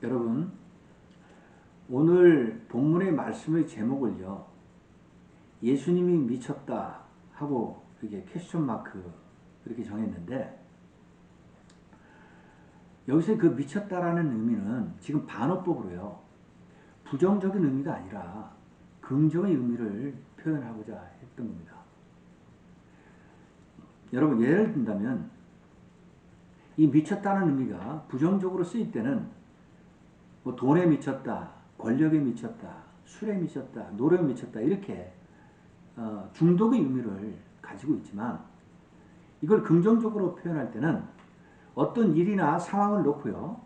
여러분, 오늘 본문의 말씀의 제목을요, 예수님이 미쳤다 하고 이렇게 퀘스천 마크 이렇게 정했는데, 여기서 그 미쳤다라는 의미는 지금 반어법으로요, 부정적인 의미가 아니라 긍정의 의미를 표현하고자 했던 겁니다. 여러분, 예를 든다면 이 미쳤다는 의미가 부정적으로 쓰일 때는 뭐 돈에 미쳤다, 권력에 미쳤다, 술에 미쳤다, 노래에 미쳤다 이렇게 중독의 의미를 가지고 있지만, 이걸 긍정적으로 표현할 때는 어떤 일이나 상황을 놓고요,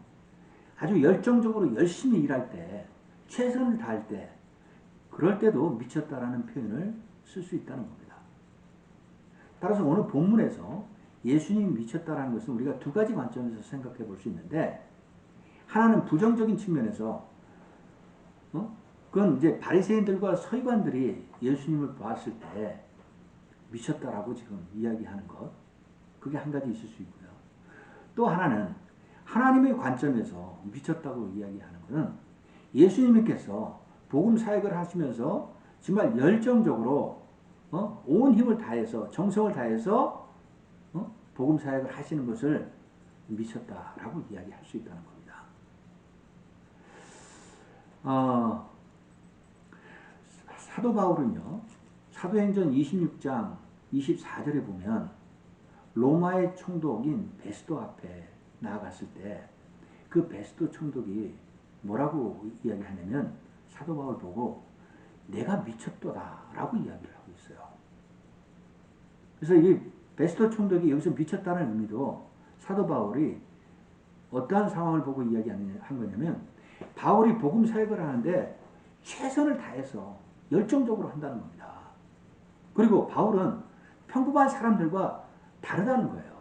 아주 열정적으로 열심히 일할 때, 최선을 다할 때, 그럴 때도 미쳤다라는 표현을 쓸 수 있다는 겁니다. 따라서 오늘 본문에서 예수님이 미쳤다라는 것은 우리가 두 가지 관점에서 생각해 볼 수 있는데, 하나는 부정적인 측면에서, 그건 이제 바리새인들과 서기관들이 예수님을 보았을 때 미쳤다라고 지금 이야기하는 것, 그게 한 가지 있을 수 있고요. 또 하나는 하나님의 관점에서 미쳤다고 이야기하는 것은 예수님께서 복음 사역을 하시면서 정말 열정적으로 온 힘을 다해서 정성을 다해서 복음 사역을 하시는 것을 미쳤다라고 이야기할 수 있다는 겁니다. 사도 바울은요, 사도행전 26장 24절에 보면 로마의 총독인 베스도 앞에 나아갔을 때 그 베스도 총독이 뭐라고 이야기하냐면, 사도 바울 보고 내가 미쳤도다 라고 이야기를 하고 있어요. 그래서 이 베스도 총독이 여기서 미쳤다는 의미도 사도 바울이 어떠한 상황을 보고 이야기한 거냐면, 바울이 복음 사역을 하는데 최선을 다해서 열정적으로 한다는 겁니다. 그리고 바울은 평범한 사람들과 다르다는 거예요.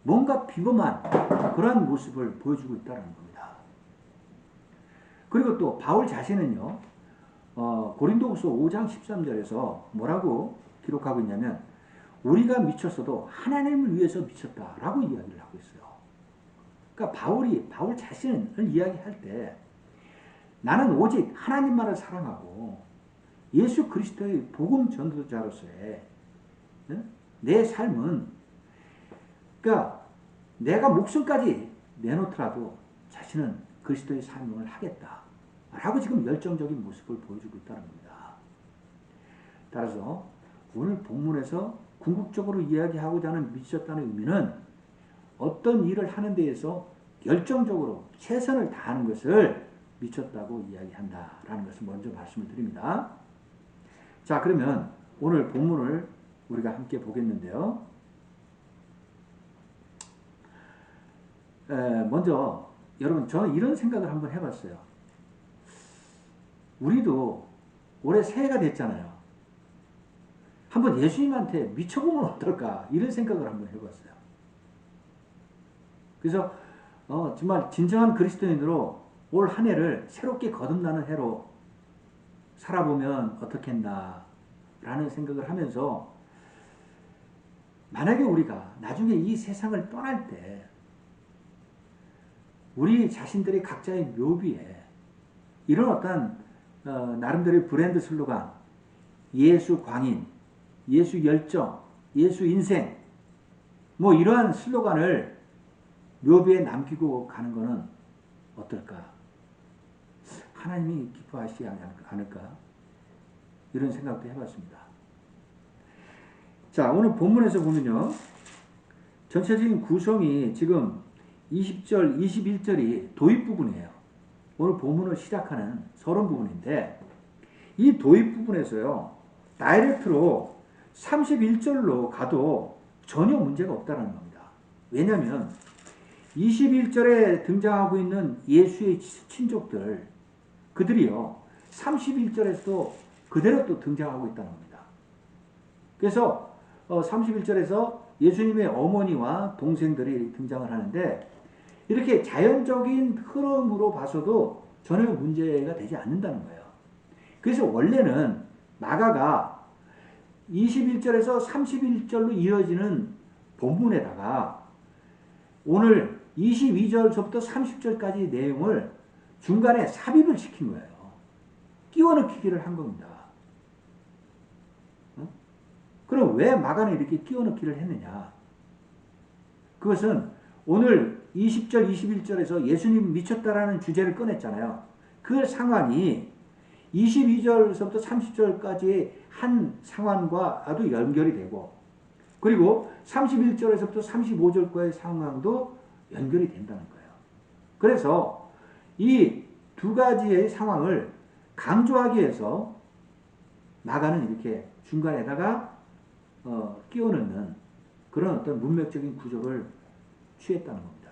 뭔가 비범한 그러한 모습을 보여주고 있다는 겁니다. 그리고 또 바울 자신은요, 고린도후서 5장 13절에서 뭐라고 기록하고 있냐면, 우리가 미쳤어도 하나님을 위해서 미쳤다라고 이야기를 하고 있어요. 그러니까 바울 자신을 이야기할 때 나는 오직 하나님만을 사랑하고 예수 그리스도의 복음 전도자로서의 내 삶은, 그러니까 내가 목숨까지 내놓더라도 자신은 그리스도의 삶을 하겠다라고 지금 열정적인 모습을 보여주고 있다는 겁니다. 따라서 오늘 본문에서 궁극적으로 이야기하고자 하는 미쳤다는 의미는 어떤 일을 하는 데에서 열정적으로 최선을 다하는 것을 미쳤다고 이야기한다라는 것을 먼저 말씀을 드립니다. 자, 그러면 오늘 본문을 우리가 함께 보겠는데요. 먼저 여러분, 저는 이런 생각을 한번 해봤어요. 우리도 올해 새해가 됐잖아요. 한번 예수님한테 미쳐보면 어떨까, 이런 생각을 한번 해봤어요. 그래서 정말 진정한 그리스도인으로 올 한 해를 새롭게 거듭나는 해로 살아보면 어떻겠나 라는 생각을 하면서, 만약에 우리가 나중에 이 세상을 떠날 때 우리 자신들이 각자의 묘비에 이런 어떤 나름대로의 브랜드 슬로건, 예수 광인, 예수 열정, 예수 인생, 뭐 이러한 슬로건을 묘비에 남기고 가는 것은 어떨까? 하나님이 기뻐하시지 않을까? 이런 생각도 해봤습니다. 자, 오늘 본문에서 보면요, 전체적인 구성이 지금 20절, 21절이 도입 부분이에요. 오늘 본문을 시작하는 서론 부분인데, 이 도입 부분에서요, 다이렉트로 31절로 가도 전혀 문제가 없다는 겁니다. 왜냐하면 21절에 등장하고 있는 예수의 친족들, 그들이요, 31절에서도 그대로 또 등장하고 있다는 겁니다. 그래서 31절에서 예수님의 어머니와 동생들이 등장을 하는데, 이렇게 자연적인 흐름으로 봐서도 전혀 문제가 되지 않는다는 거예요. 그래서 원래는 마가가 21절에서 31절로 이어지는 본문에다가 오늘 22절부터 30절까지 내용을 중간에 삽입을 시킨 거예요. 끼워 넣기를 한 겁니다. 그럼 왜 마가는 이렇게 끼워 넣기를 했느냐? 그것은 오늘 20절, 21절에서 예수님 미쳤다라는 주제를 꺼냈잖아요. 그 상황이 22절에서부터 30절까지의 한 상황과 아주 연결이 되고, 그리고 31절에서부터 35절과의 상황도 연결이 된다는 거예요. 그래서 이 두 가지의 상황을 강조하기 위해서 마가는 이렇게 중간에다가 끼워 넣는 그런 어떤 문맥적인 구조를 취했다는 겁니다.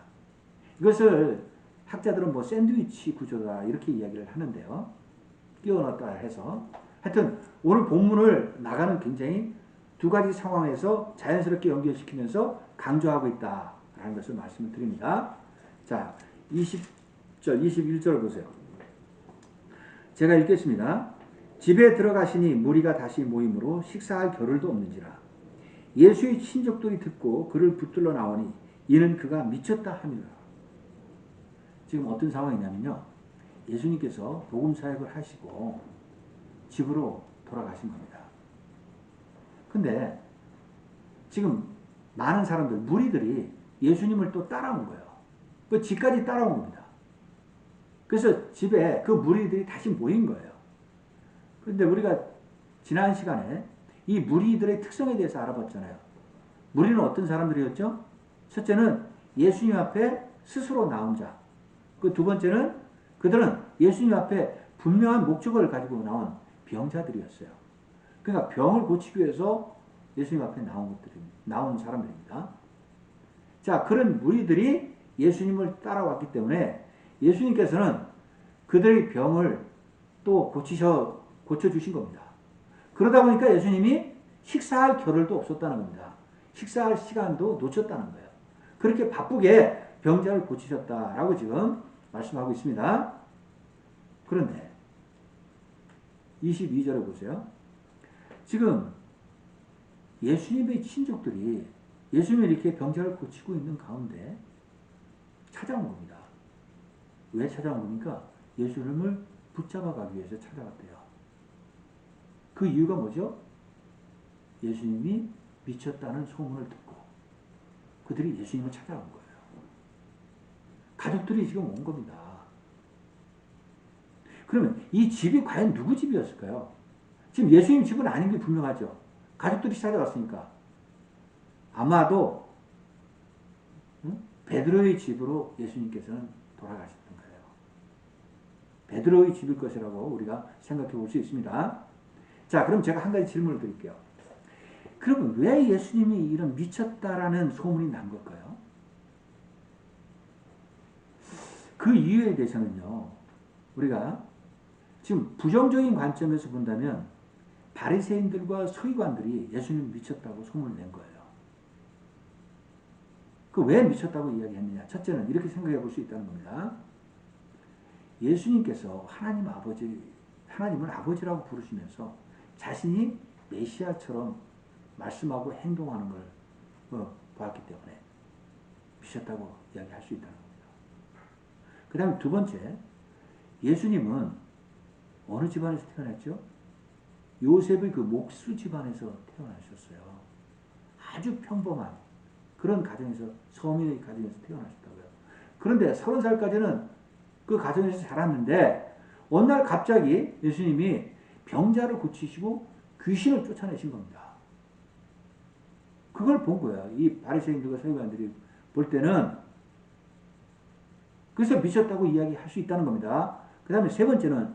이것을 학자들은 뭐 샌드위치 구조다 이렇게 이야기를 하는데요. 끼워 넣었다 해서 하여튼 오늘 본문을 마가는 굉장히 두 가지 상황에서 자연스럽게 연결시키면서 강조하고 있다라는 것을 말씀을 드립니다. 자, 20절, 21절 보세요. 제가 읽겠습니다. 집에 들어가시니 무리가 다시 모임으로 식사할 겨를도 없는지라. 예수의 친족들이 듣고 그를 붙들러 나오니 이는 그가 미쳤다 함이라. 지금 어떤 상황이냐면요. 예수님께서 복음 사역을 하시고 집으로 돌아가신 겁니다. 근데 지금 많은 사람들, 무리들이 예수님을 또 따라온 거예요. 그 집까지 따라온 겁니다. 그래서 집에 그 무리들이 다시 모인 거예요. 그런데 우리가 지난 시간에 이 무리들의 특성에 대해서 알아봤잖아요. 무리는 어떤 사람들이었죠? 첫째는 예수님 앞에 스스로 나온 자. 그 두 번째는 그들은 예수님 앞에 분명한 목적을 가지고 나온 병자들이었어요. 그러니까 병을 고치기 위해서 예수님 앞에 나온 사람들입니다. 자, 그런 무리들이 예수님을 따라왔기 때문에 예수님께서는 그들의 병을 또 고쳐주신 겁니다. 그러다 보니까 예수님이 식사할 겨를도 없었다는 겁니다. 식사할 시간도 놓쳤다는 거예요. 그렇게 바쁘게 병자를 고치셨다라고 지금 말씀하고 있습니다. 그런데 22절에 보세요. 지금 예수님의 친족들이 예수님이 이렇게 병자를 고치고 있는 가운데 찾아온 겁니다. 왜 찾아온 겁니까? 예수님을 붙잡아 가기 위해서 찾아왔대요. 그 이유가 뭐죠? 예수님이 미쳤다는 소문을 듣고 그들이 예수님을 찾아온 거예요. 가족들이 지금 온 겁니다. 그러면 이 집이 과연 누구 집이었을까요? 지금 예수님 집은 아닌 게 분명하죠. 가족들이 찾아왔으니까. 아마도 베드로의 집으로 예수님께서는 돌아가셨던 거예요. 베드로의 집일 것이라고 우리가 생각해 볼 수 있습니다. 자, 그럼 제가 한 가지 질문을 드릴게요. 그러면 왜 예수님이 이런 미쳤다라는 소문이 난 걸까요? 그 이유에 대해서는요, 우리가 지금 부정적인 관점에서 본다면 바리새인들과 서기관들이 예수님 미쳤다고 소문을 낸 거예요. 그 왜 미쳤다고 이야기했느냐? 첫째는 이렇게 생각해 볼 수 있다는 겁니다. 예수님께서 하나님을 아버지라고 부르시면서 자신이 메시아처럼 말씀하고 행동하는 걸 보았기 때문에 미쳤다고 이야기할 수 있다는 겁니다. 그 다음에 두 번째, 예수님은 어느 집안에서 태어났죠? 요셉의 그 목수 집안에서 태어나셨어요. 아주 평범한 그런 가정에서, 서민의 가정에서 태어나셨다고요. 그런데 30살까지는 그 가정에서 자랐는데 어느 날 갑자기 예수님이 병자를 고치시고 귀신을 쫓아내신 겁니다. 그걸 본 거야. 이 바리새인들과 서기관들이 볼 때는. 그래서 미쳤다고 이야기할 수 있다는 겁니다. 그 다음에 세 번째는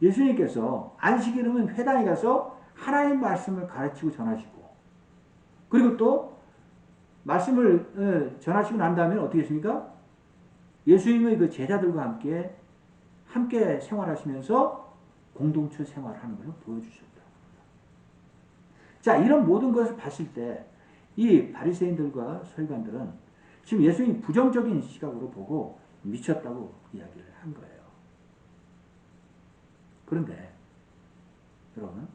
예수님께서 안식일이면 회당에 가서 하나님 말씀을 가르치고 전하시고, 그리고 또 말씀을 전하시고 난 다음에 어떻게 했습니까? 예수님의 그 제자들과 함께 생활하시면서 공동체 생활하는 것을 보여주셨다. 자, 이런 모든 것을 봤을 때 이 바리새인들과 서기관들은 지금 예수님이 부정적인 시각으로 보고 미쳤다고 이야기를 한 거예요. 그런데 여러분,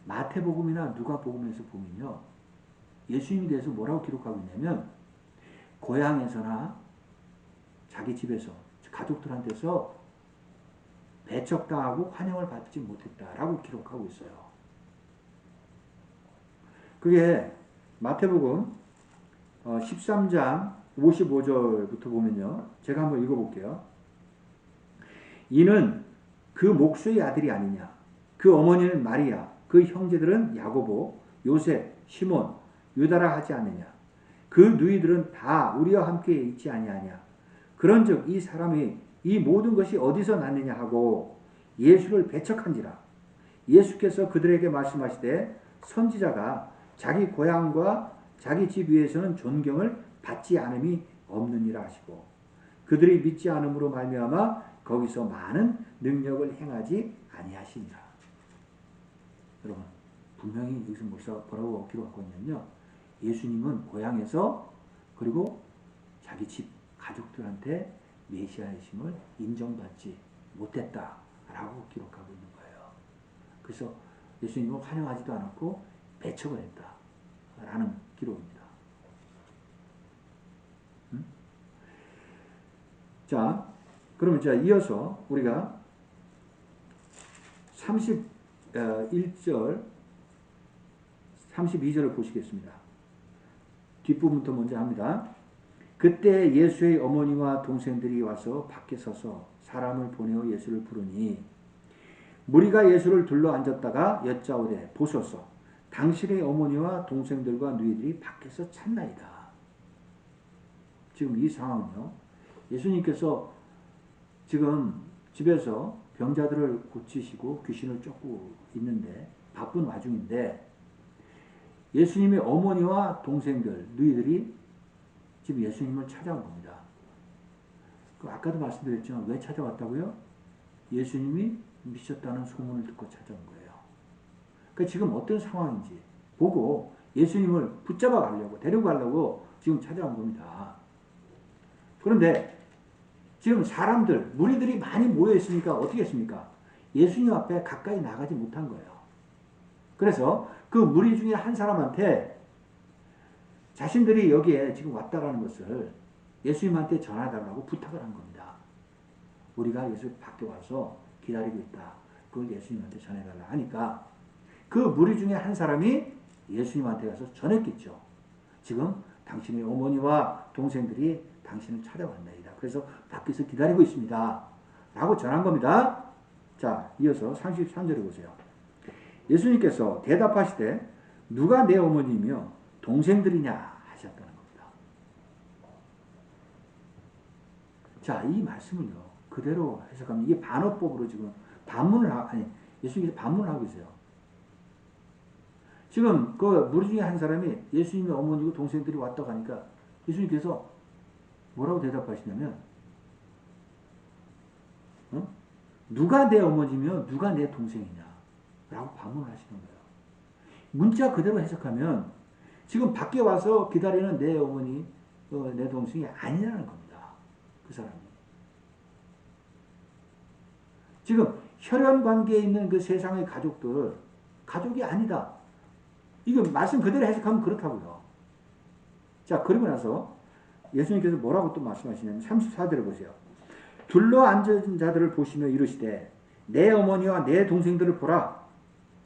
마태복음이나 누가복음에서 보면요, 예수님에 대해서 뭐라고 기록하고 있냐면 고향에서나 자기 집에서 가족들한테서 배척당하고 환영을 받지 못했다라고 기록하고 있어요. 그게 마태복음 13장 55절부터 보면요. 제가 한번 읽어볼게요. 이는 그 목수의 아들이 아니냐. 그 어머니는 마리아, 그 형제들은 야고보, 요셉, 시몬, 유다라 하지 않느냐. 그 누이들은 다 우리와 함께 있지 아니하냐. 그런즉 이 사람이 이 모든 것이 어디서 났느냐 하고 예수를 배척한지라. 예수께서 그들에게 말씀하시되 선지자가 자기 고향과 자기 집 위에서는 존경을 받지 않음이 없느니라 하시고 그들이 믿지 않음으로 말미암아 거기서 많은 능력을 행하지 아니하시니라. 여러분 분명히 여기서 뭐라고 기록하고 있냐면요. 예수님은 고향에서 그리고 자기 집 가족들한테 메시아이심을 인정받지 못했다라고 기록하고 있는 거예요. 그래서 예수님을 환영하지도 않았고 배척을 했다라는 기록입니다. 자, 그러면 자 이어서 우리가 31절, 32절을 보시겠습니다. 뒷부분부터 먼저 합니다. 그때 예수의 어머니와 동생들이 와서 밖에 서서 사람을 보내어 예수를 부르니 무리가 예수를 둘러 앉았다가 여짜오되 보소서 당신의 어머니와 동생들과 누이들이 밖에서 찾나이다. 지금 이 상황은요. 예수님께서 지금 집에서 병자들을 고치시고 귀신을 쫓고 있는데 바쁜 와중인데 예수님의 어머니와 동생들, 누이들이 지금 예수님을 찾아온 겁니다. 아까도 말씀드렸지만 왜 찾아왔다고요? 예수님이 미쳤다는 소문을 듣고 찾아온 거예요. 그러니까 지금 어떤 상황인지 보고 예수님을 붙잡아 가려고, 데리고 가려고 지금 찾아온 겁니다. 그런데 지금 사람들, 무리들이 많이 모여 있으니까 어떻게 했습니까? 예수님 앞에 가까이 나가지 못한 거예요. 그래서 그 무리 중에 한 사람한테 자신들이 여기에 지금 왔다라는 것을 예수님한테 전하달라고 부탁을 한 겁니다. 우리가 예수 밖에 와서 기다리고 있다. 그걸 예수님한테 전해달라 하니까 그 무리 중에 한 사람이 예수님한테 가서 전했겠죠. 지금 당신의 어머니와 동생들이 당신을 찾아왔나이다. 그래서 밖에서 기다리고 있습니다. 라고 전한 겁니다. 자, 이어서 33절에 보세요. 예수님께서 대답하시되 누가 내 어머니며 동생들이냐 하셨다는 겁니다. 자, 이 말씀을요. 그대로 해석하면 이게 반어법으로 지금 예수님께서 반문을 하고 계세요. 지금 그 무리 중에 한 사람이 예수님의 어머니고 동생들이 왔다고 하니까 예수님께서 뭐라고 대답하시냐면 누가 내 어머니며 누가 내 동생이냐 라고 반문을 하시는 거예요. 문자 그대로 해석하면 지금 밖에 와서 기다리는 내 어머니, 내 동생이 아니라는 겁니다. 그 사람이. 지금 혈연 관계에 있는 그 세상의 가족들, 가족이 아니다. 이거 말씀 그대로 해석하면 그렇다고요. 자, 그러고 나서 예수님께서 뭐라고 또 말씀하시냐면 34절을 보세요. 둘러 앉은 자들을 보시며 이르시되 내 어머니와 내 동생들을 보라.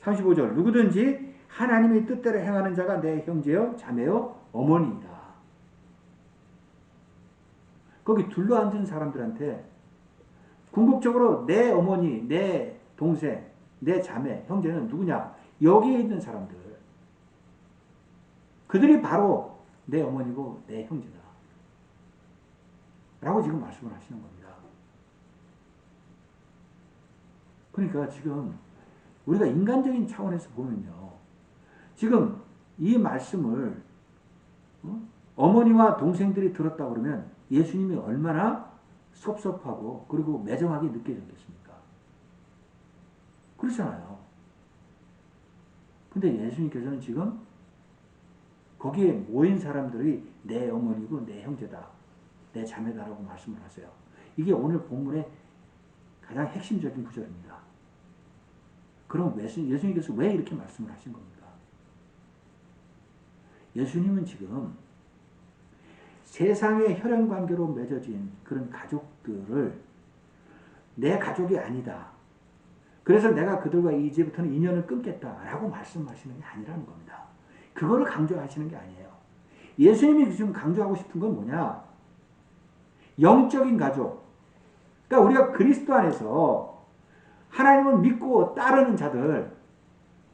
35절 누구든지 하나님의 뜻대로 행하는 자가 내 형제요 자매요 어머니이다. 거기 둘러 앉은 사람들한테 궁극적으로 내 어머니, 내 동생, 내 자매, 형제는 누구냐? 여기에 있는 사람들. 그들이 바로 내 어머니고 내 형제다. 라고 지금 말씀을 하시는 겁니다. 그러니까 지금 우리가 인간적인 차원에서 보면요. 지금 이 말씀을 어머니와 동생들이 들었다 그러면 예수님이 얼마나 섭섭하고 그리고 매정하게 느껴졌겠습니까? 그렇잖아요. 근데 예수님께서는 지금 거기에 모인 사람들이 내 어머니고 내 형제다. 내 자매다라고 말씀을 하세요. 이게 오늘 본문의 가장 핵심적인 구절입니다. 그럼 예수님께서 왜 이렇게 말씀을 하신 겁니까? 예수님은 지금 세상의 혈연관계로 맺어진 그런 가족들을 내 가족이 아니다. 그래서 내가 그들과 이제부터는 인연을 끊겠다라고 말씀하시는 게 아니라는 겁니다. 그거를 강조하시는 게 아니에요. 예수님이 지금 강조하고 싶은 건 뭐냐? 영적인 가족. 그러니까 우리가 그리스도 안에서 하나님을 믿고 따르는 자들,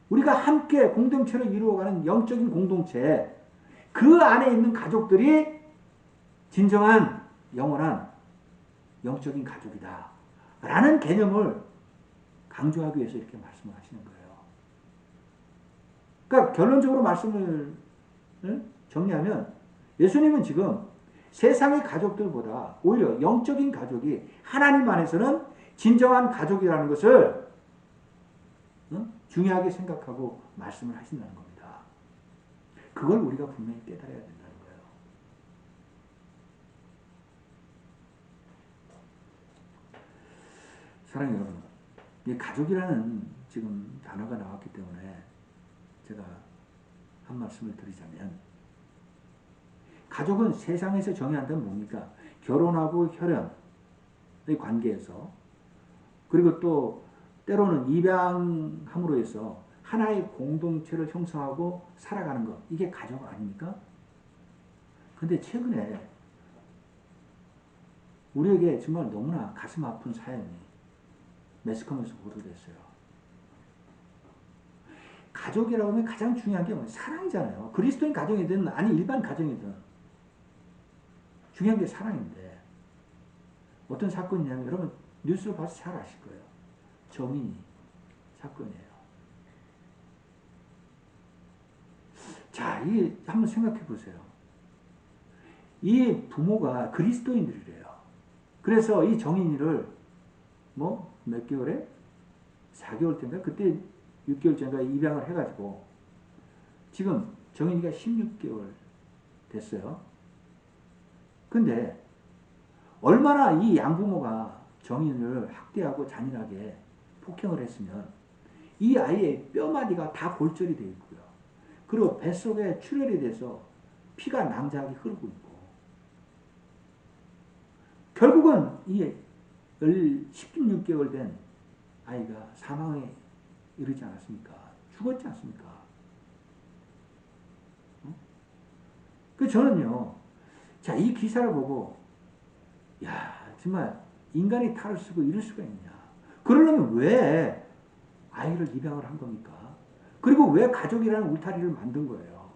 우리가 함께 공동체를 이루어가는 영적인 공동체, 그 안에 있는 가족들이 진정한 영원한 영적인 가족이다. 라는 개념을 강조하기 위해서 이렇게 말씀을 하시는 거예요. 그러니까 결론적으로 말씀을 정리하면 예수님은 지금 세상의 가족들보다 오히려 영적인 가족이 하나님 안에서는 진정한 가족이라는 것을 중요하게 생각하고 말씀을 하신다는 겁니다. 그걸 우리가 분명히 깨달아야 된다는 거예요. 사랑하는 여러분, 이 가족이라는 지금 단어가 나왔기 때문에 제가 한 말씀을 드리자면, 가족은 세상에서 정의한다면 뭡니까? 결혼하고 혈연의 관계에서, 그리고 또 때로는 입양함으로 해서 하나의 공동체를 형성하고 살아가는 것, 이게 가족 아닙니까? 근데 최근에 우리에게 정말 너무나 가슴 아픈 사연이 매스컴에서 보도됐어요. 가족이라고 하면 가장 중요한 게 뭐예요? 사랑이잖아요. 그리스도인 가정이든 아니 일반 가정이든 중요한 게 사랑인데, 어떤 사건이냐면 여러분 뉴스를 봐서 잘 아실 거예요. 정인이 사건이에요. 자, 이 한번 생각해 보세요. 이 부모가 그리스도인들이래요. 그래서 이 정인이를 몇 개월에 4개월 때인가 그때 6개월 전인가 입양을 해가지고 지금 정인이가 16개월 됐어요. 근데 얼마나 이 양부모가 정인을 학대하고 잔인하게 폭행을 했으면 이 아이의 뼈마디가 다 골절이 되어 있고요. 그리고 뱃속에 출혈이 돼서 피가 낭자하게 흐르고 있고, 결국은 이 16개월 된 아이가 사망에 이르지 않았습니까? 죽었지 않습니까? 그 저는요, 자, 이 기사를 보고, 야, 정말 인간이 탈을 쓰고 이럴 수가 있냐. 그러려면 왜 아이를 입양을 한 겁니까? 그리고 왜 가족이라는 울타리를 만든 거예요?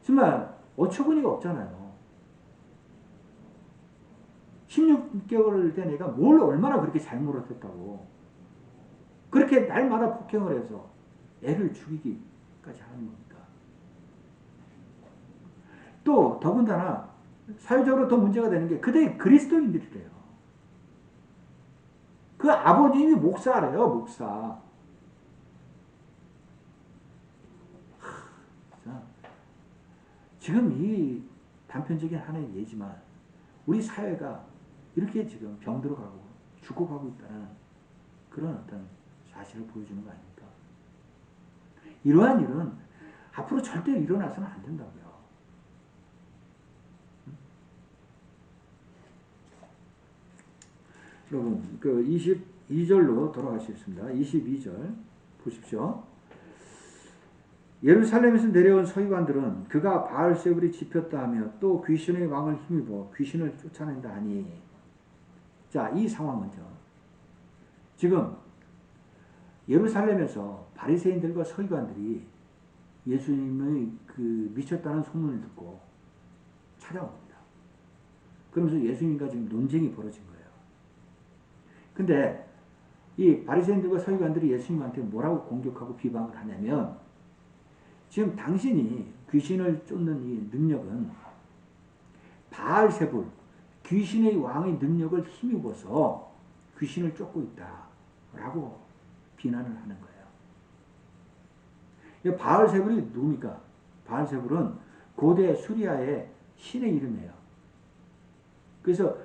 정말 어처구니가 없잖아요. 16개월 된 애가 뭘 얼마나 그렇게 잘못했다고. 그렇게 날마다 폭행을 해서 애를 죽이기까지 하는 겁니까? 또 더군다나 사회적으로 더 문제가 되는 게 그들이 그리스도인들이래요. 그 아버님이 목사래요, 목사. 지금 이 단편적인 하나의 예지만 우리 사회가 이렇게 지금 병들어가고 죽어가고 있다는 그런 어떤 사실을 보여주는 거 아닙니까? 이러한 일은 앞으로 절대 일어나서는 안 된다고요. 여러분, 그 22절로 돌아가시겠습니다. 22절 보십시오. 예루살렘에서 내려온 서기관들은 그가 바알세불이 집혔다 하며 또 귀신의 왕을 힘입어 귀신을 쫓아낸다 하니, 자, 이 상황은요, 지금 예루살렘에서 바리새인들과 서기관들이 예수님의 그 미쳤다는 소문을 듣고 찾아옵니다. 그러면서 예수님과 지금 논쟁이 벌어진 거예요. 근데 이 바리새인들과 서기관들이 예수님한테 뭐라고 공격하고 비방을 하냐면, 지금 당신이 귀신을 쫓는 이 능력은 바알세불, 귀신의 왕의 능력을 힘입어서 귀신을 쫓고 있다라고 비난을 하는 거예요. 바알세불이 누굽니까? 바알세불은 고대 수리아의 신의 이름이에요. 그래서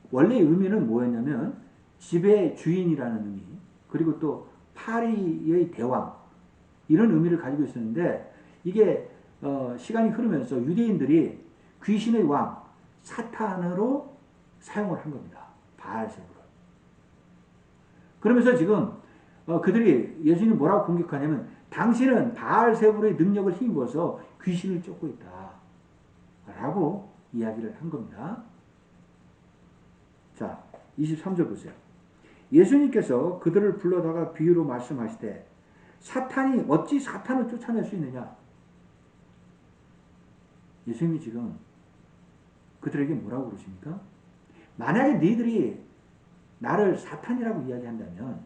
원래 의미는 뭐였냐면 집의 주인이라는 의미, 그리고 또 파리의 대왕, 이런 의미를 가지고 있었는데, 이게 시간이 흐르면서 유대인들이 귀신의 왕 사탄으로 사용을 한 겁니다. 바알세불을. 그러면서 지금 그들이 예수님 뭐라고 공격하냐면 당신은 바알세불의 능력을 힘입어서 귀신을 쫓고 있다 라고 이야기를 한 겁니다. 자, 23절 보세요. 예수님께서 그들을 불러다가 비유로 말씀하시되 사탄이 어찌 사탄을 쫓아낼 수 있느냐. 예수님이 지금 그들에게 뭐라고 그러십니까? 만약에 너희들이 나를 사탄이라고 이야기한다면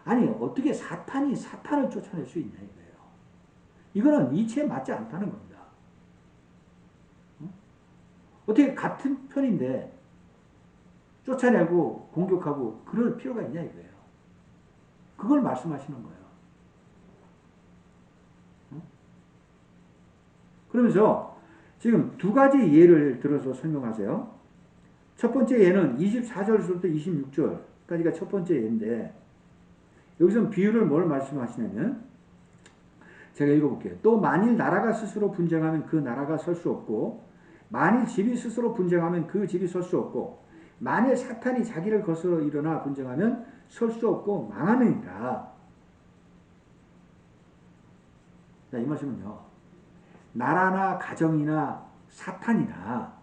아니 어떻게 사탄이 사탄을 쫓아낼 수 있냐 이거예요. 이거는 이치에 맞지 않다는 겁니다. 어떻게 같은 편인데 쫓아내고 공격하고 그럴 필요가 있냐 이거예요. 그걸 말씀하시는 거예요. 그러면서 지금 두 가지 예를 들어서 설명하세요. 첫 번째 예는 24절부터 26절까지가 첫 번째 예인데 여기서 비유를 뭘 말씀하시냐면 제가 읽어볼게요. 또 만일 나라가 스스로 분쟁하면 그 나라가 설 수 없고 만일 집이 스스로 분쟁하면 그 집이 설 수 없고 만일 사탄이 자기를 거스러 일어나 분쟁하면 설 수 없고 망하느니라. 자, 이 말씀은요. 나라나 가정이나 사탄이나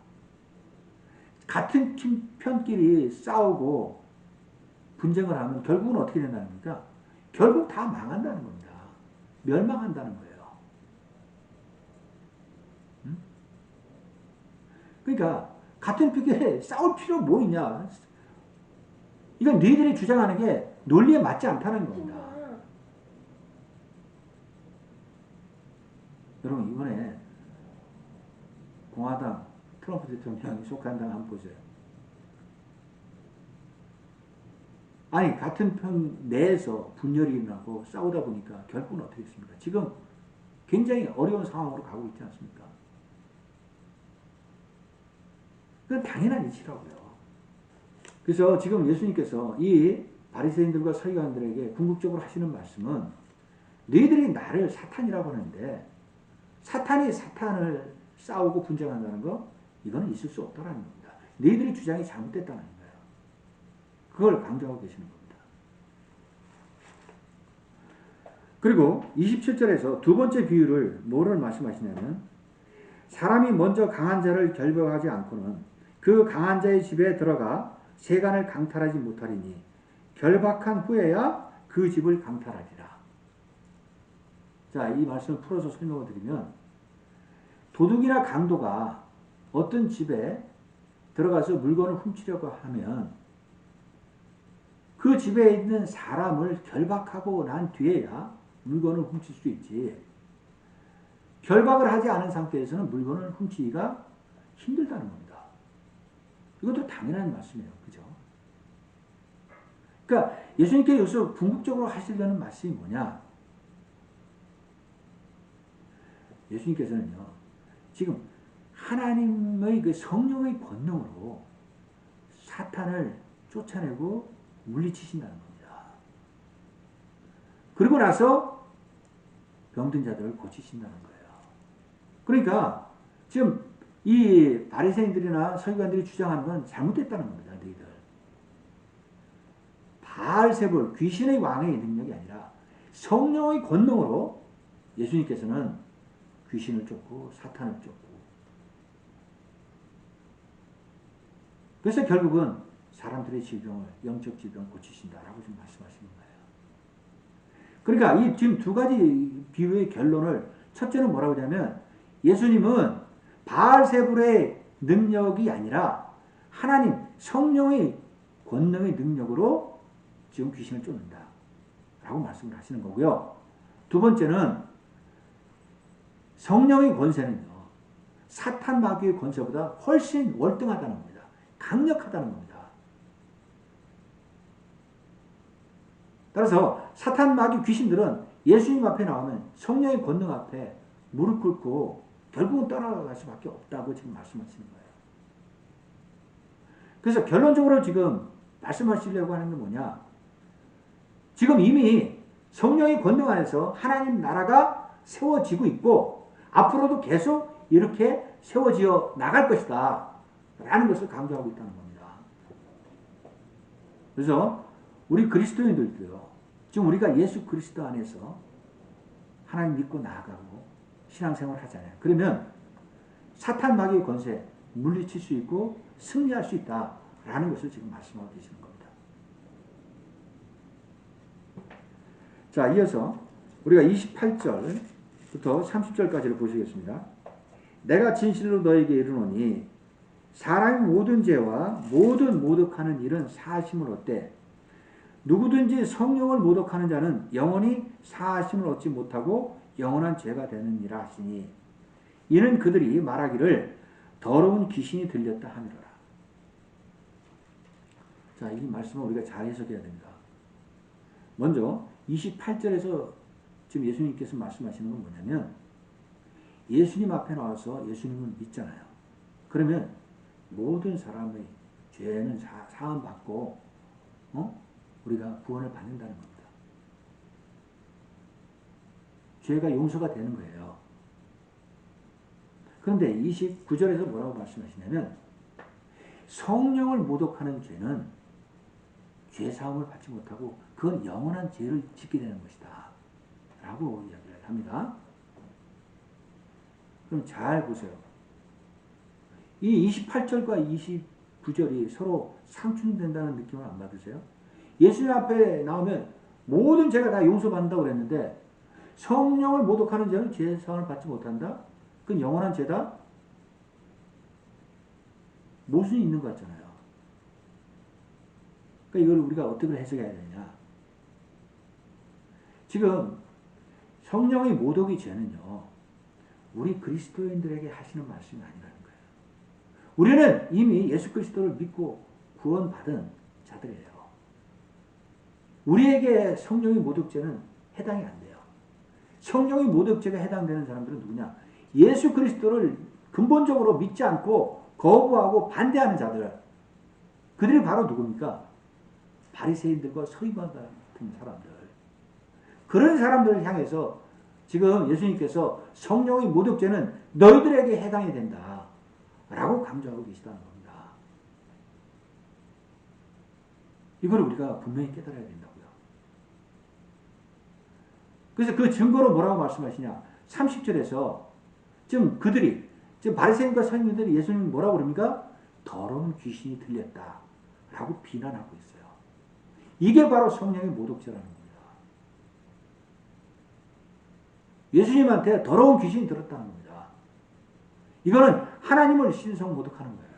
같은 편끼리 싸우고 분쟁을 하면 결국은 어떻게 된다는 겁니까? 결국 다 망한다는 겁니다. 멸망한다는 거예요. 그러니까 같은 편끼리 싸울 필요 뭐 있냐? 이건 너희들이 주장하는 게 논리에 맞지 않다는 겁니다. 여러분 이번에 공화당 트럼프 대통령이 속한 당 한번 보세요. 아니 같은 편 내에서 분열이 일어나고 싸우다 보니까 결국은 어떻게 됐습니까? 지금 굉장히 어려운 상황으로 가고 있지 않습니까? 그건 당연한 이치라고요. 그래서 지금 예수님께서 이 바리새인들과 서기관들에게 궁극적으로 하시는 말씀은 너희들이 나를 사탄이라고 하는데 사탄이 사탄을 싸우고 분쟁한다는 거 이거는 있을 수 없다는 겁니다. 너희들의 주장이 잘못됐다는 거예요. 그걸 강조하고 계시는 겁니다. 그리고 27절에서 두 번째 비유를 뭐를 말씀하시냐면 사람이 먼저 강한 자를 결박하지 않고는 그 강한 자의 집에 들어가 세간을 강탈하지 못하리니 결박한 후에야 그 집을 강탈하리라. 자, 이 말씀을 풀어서 설명을 드리면 도둑이나 강도가 어떤 집에 들어가서 물건을 훔치려고 하면 그 집에 있는 사람을 결박하고 난 뒤에야 물건을 훔칠 수 있지. 결박을 하지 않은 상태에서는 물건을 훔치기가 힘들다는 겁니다. 이것도 당연한 말씀이에요. 그죠? 그러니까 예수님께 여기서 궁극적으로 하시려는 말씀이 뭐냐? 예수님께서는요, 지금 하나님의 그 성령의 권능으로 사탄을 쫓아내고 물리치신다는 겁니다. 그리고 나서 병든 자들을 고치신다는 거예요. 그러니까 지금 이 바리새인들이나 서기관들이 주장하는 건 잘못됐다는 겁니다. 너희들. 바알세불 귀신의 왕의 능력이 아니라 성령의 권능으로 예수님께서는 귀신을 쫓고 사탄을 쫓고 그래서 결국은 사람들의 질병을 영적 질병을 고치신다라고 지금 말씀하시는 거예요. 그러니까 이 지금 두 가지 비유의 결론을 첫째는 뭐라고 하냐면 예수님은 바알세불의 능력이 아니라 하나님 성령의 권능의 능력으로 지금 귀신을 쫓는다 라고 말씀을 하시는 거고요. 두 번째는 성령의 권세는요 사탄 마귀의 권세보다 훨씬 월등하다는 겁니다. 강력하다는 겁니다. 따라서 사탄 마귀 귀신들은 예수님 앞에 나오면 성령의 권능 앞에 무릎 꿇고 결국은 떠나갈 수밖에 없다고 지금 말씀하시는 거예요. 그래서 결론적으로 지금 말씀하시려고 하는 게 뭐냐? 지금 이미 성령의 권능 안에서 하나님 나라가 세워지고 있고 앞으로도 계속 이렇게 세워지어 나갈 것이다 라는 것을 강조하고 있다는 겁니다. 그래서 우리 그리스도인들도요, 지금 우리가 예수 그리스도 안에서 하나님 믿고 나아가고 신앙생활을 하잖아요. 그러면 사탄 마귀의 권세 물리칠 수 있고 승리할 수 있다라는 것을 지금 말씀하고 계시는 겁니다. 자, 이어서 우리가 28절부터 30절까지를 보시겠습니다. 내가 진실로 너에게 이르노니 사람이 모든 죄와 모든 모독하는 일은 사하심을 얻되 누구든지 성령을 모독하는 자는 영원히 사하심을 얻지 못하고 영원한 죄가 되느니라 하시니 이는 그들이 말하기를 더러운 귀신이 들렸다 하미로라. 자, 이 말씀을 우리가 잘 해석해야 됩니다. 먼저 28절에서 지금 예수님께서 말씀하시는 건 뭐냐면 예수님 앞에 나와서 예수님을 믿잖아요. 그러면 모든 사람의 죄는 사함받고 우리가 구원을 받는다는 겁니다. 죄가 용서가 되는 거예요. 그런데 29절에서 뭐라고 말씀하시냐면 성령을 모독하는 죄는 죄사함을 받지 못하고 그건 영원한 죄를 짓게 되는 것이다 라고 이야기를 합니다. 그럼 잘 보세요. 이 28절과 29절이 서로 상충된다는 느낌을 안 받으세요? 예수님 앞에 나오면 모든 죄가 다 용서받는다고 그랬는데 성령을 모독하는 죄는 죄사함을 받지 못한다? 그건 영원한 죄다? 모순이 있는 것 같잖아요. 그러니까 이걸 우리가 어떻게 해석해야 되냐. 지금 성령의 모독의 죄는요, 우리 그리스도인들에게 하시는 말씀이 아니라는 거예요. 우리는 이미 예수 그리스도를 믿고 구원받은 자들이에요. 우리에게 성령의 모독죄는 해당이 안 돼요. 성령의 모독죄가 해당되는 사람들은 누구냐? 예수 그리스도를 근본적으로 믿지 않고 거부하고 반대하는 자들. 그들이 바로 누굽니까? 바리새인들과 서기관 같은 사람들. 그런 사람들을 향해서 지금 예수님께서 성령의 모독죄는 너희들에게 해당이 된다 라고 강조하고 계시다는 겁니다. 이걸 우리가 분명히 깨달아야 된다고요. 그래서 그 증거로 뭐라고 말씀하시냐. 30절에서 지금 그들이, 지금 바리새인과 서기관들이 예수님 뭐라고 그럽니까? 더러운 귀신이 들렸다 라고 비난하고 있어요. 이게 바로 성령의 모독죄라는 겁니다. 예수님한테 더러운 귀신이 들었다는 겁니다. 이거는 하나님을 신성 모독하는 거예요.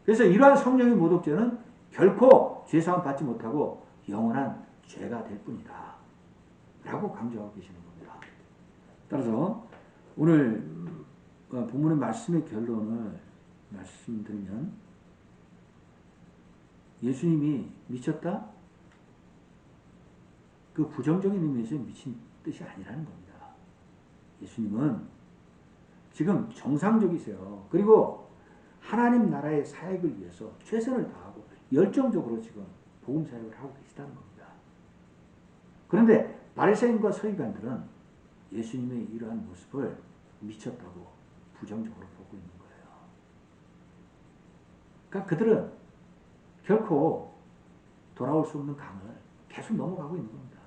그래서 이러한 성령의 모독죄는 결코 죄사함 받지 못하고 영원한 죄가 될 뿐이다 라고 강조하고 계시는 겁니다. 따라서 오늘 본문의 말씀의 결론을 말씀드리면 예수님이 미쳤다? 그 부정적인 의미에서 미친 뜻이 아니라는 겁니다. 예수님은 지금 정상적이세요. 그리고 하나님 나라의 사역을 위해서 최선을 다하고 열정적으로 지금 복음 사역을 하고 계시다는 겁니다. 그런데 바리새인과 서기관들은 예수님의 이러한 모습을 미쳤다고 부정적으로 보고 있는 거예요. 그러니까 그들은 결코 돌아올 수 없는 강을 계속 넘어가고 있는 겁니다.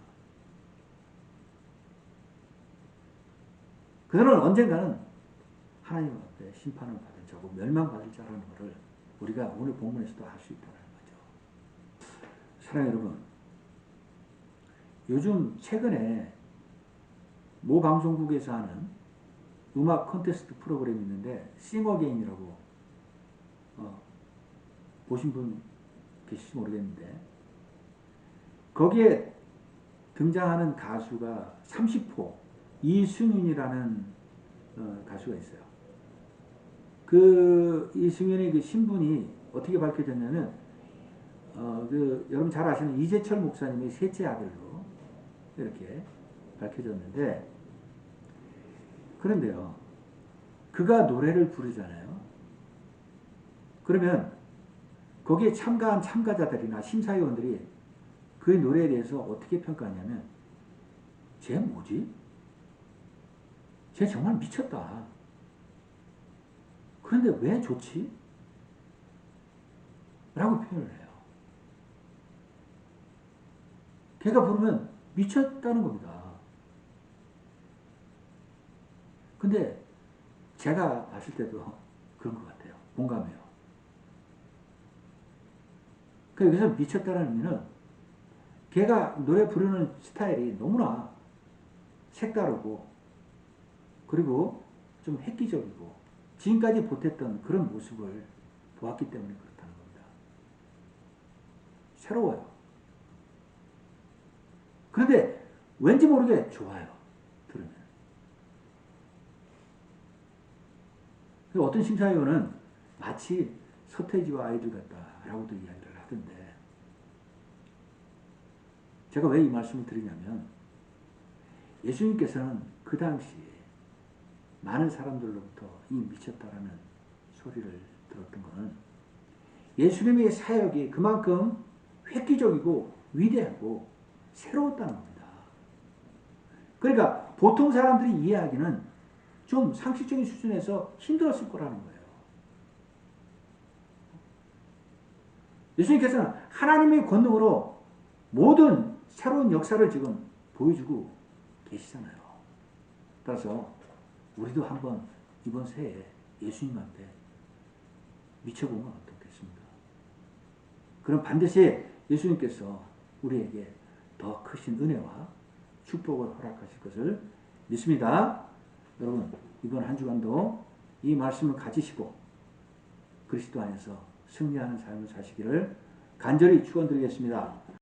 그들은 언젠가는 하나님 앞에 심판을 받을 자고 멸망받을 자라는 것을 우리가 오늘 본문에서도 알 수 있다는 거죠. 사랑하는 여러분, 요즘 최근에 모 방송국에서 하는 음악 콘테스트 프로그램이 있는데 싱어게인이라고 보신 분 계실지 모르겠는데 거기에 등장하는 가수가 30호 이승윤이라는 가수가 있어요. 그 이승윤의 그 신분이 어떻게 밝혀졌냐면 여러분 잘 아시는 이재철 목사님의 셋째 아들로 이렇게 밝혀졌는데, 그런데요, 그가 노래를 부르잖아요. 그러면 거기에 참가한 참가자들이나 심사위원들이 그 노래에 대해서 어떻게 평가하냐면 쟤 뭐지? 쟤 정말 미쳤다. 그런데 왜 좋지? 라고 표현을 해요. 걔가 부르면 미쳤다는 겁니다. 근데 제가 봤을 때도 그런 것 같아요. 공감해요. 그 여기서 미쳤다는 의미는 걔가 노래 부르는 스타일이 너무나 색다르고 그리고 좀 획기적이고 지금까지 못했던 그런 모습을 보았기 때문에 그렇다는 겁니다. 새로워요. 그런데 왠지 모르게 좋아요. 들으면. 어떤 심사위원은 마치 서태지와 아이들 같다라고도 이야기를 하던데 제가 왜 이 말씀을 드리냐면 예수님께서는 그 당시에 많은 사람들로부터 이 미쳤다라는 소리를 들었던 것은 예수님의 사역이 그만큼 획기적이고 위대하고 새로웠다는 겁니다. 그러니까 보통 사람들이 이해하기는 좀 상식적인 수준에서 힘들었을 거라는 거예요. 예수님께서는 하나님의 권능으로 모든 새로운 역사를 지금 보여주고 계시잖아요. 따라서 우리도 한번 이번 새해 예수님한테 미쳐보면 어떻겠습니까? 그럼 반드시 예수님께서 우리에게 더 크신 은혜와 축복을 허락하실 것을 믿습니다. 여러분 이번 한 주간도 이 말씀을 가지시고 그리스도 안에서 승리하는 삶을 사시기를 간절히 축원드리겠습니다.